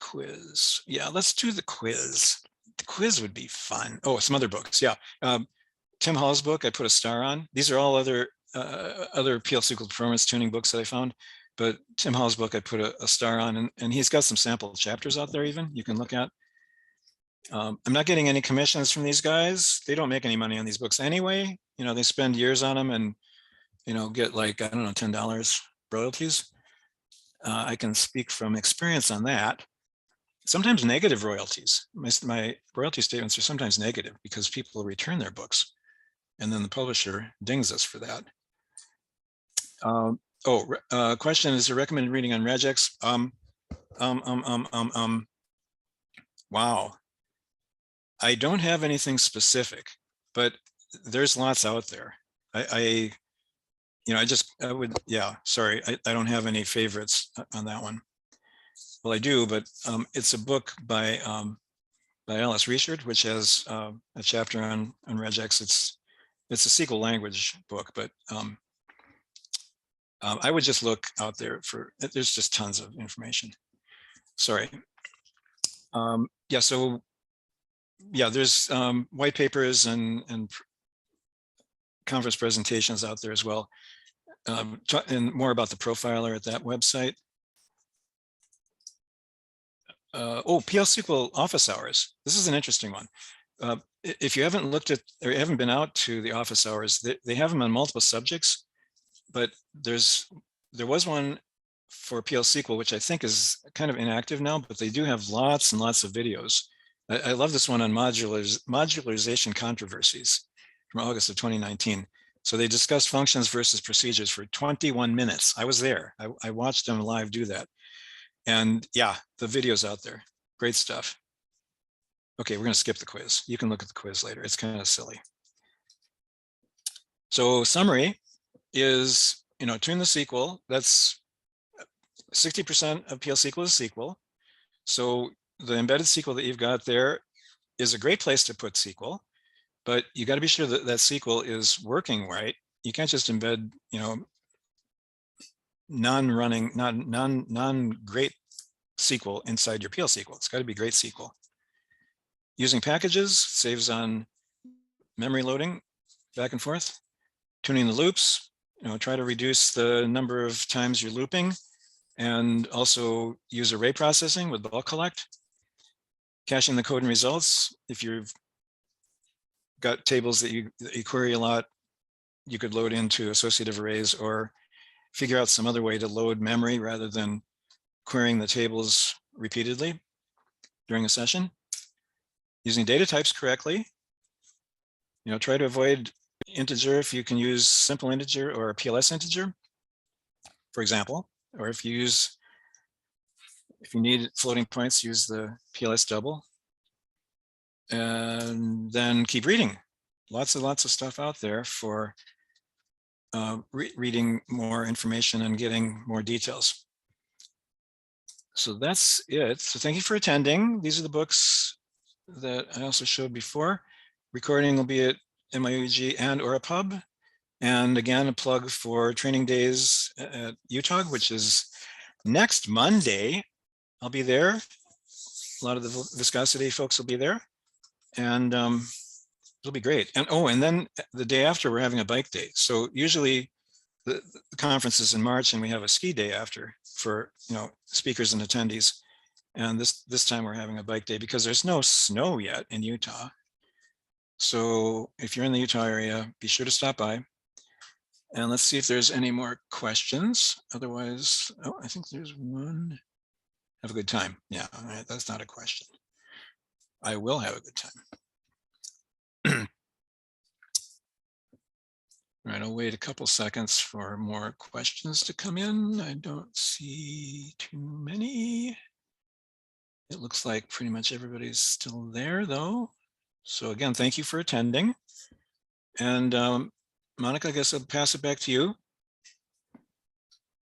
Quiz. Yeah, let's do the quiz. The quiz would be fun. Oh, some other books. Yeah. Tim Hall's book, I put a star on. These are all other PL SQL performance tuning books that I found. But Tim Hall's book, I put a star on, and he's got some sample chapters out there even you can look at. I'm not getting any commissions from these guys. They don't make any money on these books anyway. They spend years on them and, get like, I don't know, $10 royalties. I can speak from experience on that. Sometimes negative royalties. My royalty statements are sometimes negative because people return their books, and then the publisher dings us for that. Question: is there recommended reading on regex? Wow. I don't have anything specific, but there's lots out there. Sorry, I don't have any favorites on that one. Well, I do, but it's a book by Alice Richard, which has a chapter on regex. It's a SQL language book, but I would just look out there there's just tons of information. Sorry. There's white papers and conference presentations out there as well. And more about the profiler at that website. PL SQL office hours. This is an interesting one. If you haven't looked at or you haven't been out to the office hours, they have them on multiple subjects, but there was one for PL SQL, which I think is kind of inactive now, but they do have lots and lots of videos. I love this one on modularization controversies from August of 2019. So they discussed functions versus procedures for 21 minutes. I was there. I watched them live do that. And yeah, the video's out there. Great stuff. Okay, we're going to skip the quiz. You can look at the quiz later. It's kind of silly. So summary is, tune the SQL. That's 60% of PL SQL is SQL. So the embedded SQL that you've got there is a great place to put SQL, but you got to be sure that that SQL is working right. You can't just embed, non-running, non-great SQL inside your PL SQL. It's got to be great SQL. Using packages saves on memory loading back and forth. Tuning the loops, try to reduce the number of times you're looping, and also use array processing with bulk collect. Caching the code and results. If you've got tables that you query a lot, you could load into associative arrays or figure out some other way to load memory rather than querying the tables repeatedly during a session. Using data types correctly. Try to avoid integer if you can use simple integer or PLS integer, for example, or if you need floating points, use the PLS double. And then keep reading. Lots of stuff out there for reading more information and getting more details. So that's it. So thank you for attending. These are the books that I also showed before. Recording will be at NYOUG and OraPub. And again, a plug for training days at NYOUG, which is next Monday. I'll be there. A lot of the viscosity folks will be there. And it'll be great. And and then the day after, we're having a bike day. So usually the conference is in March and we have a ski day after for speakers and attendees. And this time we're having a bike day because there's no snow yet in Utah. So if you're in the Utah area, be sure to stop by. And let's see if there's any more questions. Otherwise, I think there's one. Have a good time. Yeah, all right, that's not a question. I will have a good time. All right, I'll wait a couple seconds for more questions to come in. I don't see too many. It looks like pretty much everybody's still there though. So again, thank you for attending. And Monica, I guess I'll pass it back to you.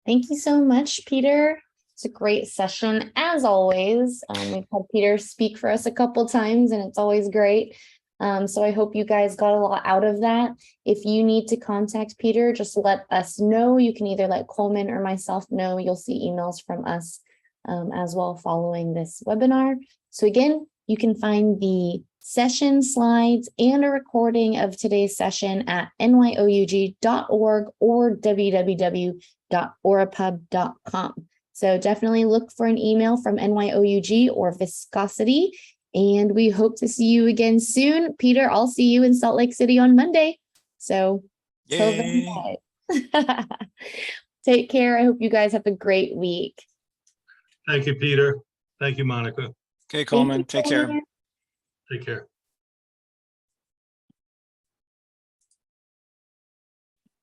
Thank you so much, Peter. It's a great session as always. We've had Peter speak for us a couple times and it's always great. So I hope you guys got a lot out of that. If you need to contact Peter, just let us know. You can either let Coleman or myself know. You'll see emails from us as well following this webinar. So again, you can find the session slides and a recording of today's session at nyoug.org or www.orapub.com. So definitely look for an email from NYOUG or Viscosity. And we hope to see you again soon. Peter, I'll see you in Salt Lake City on Monday. So till then, bye. Take care. I hope you guys have a great week. Thank you, Peter. Thank you, Monica. Okay, Coleman, take care. Take care.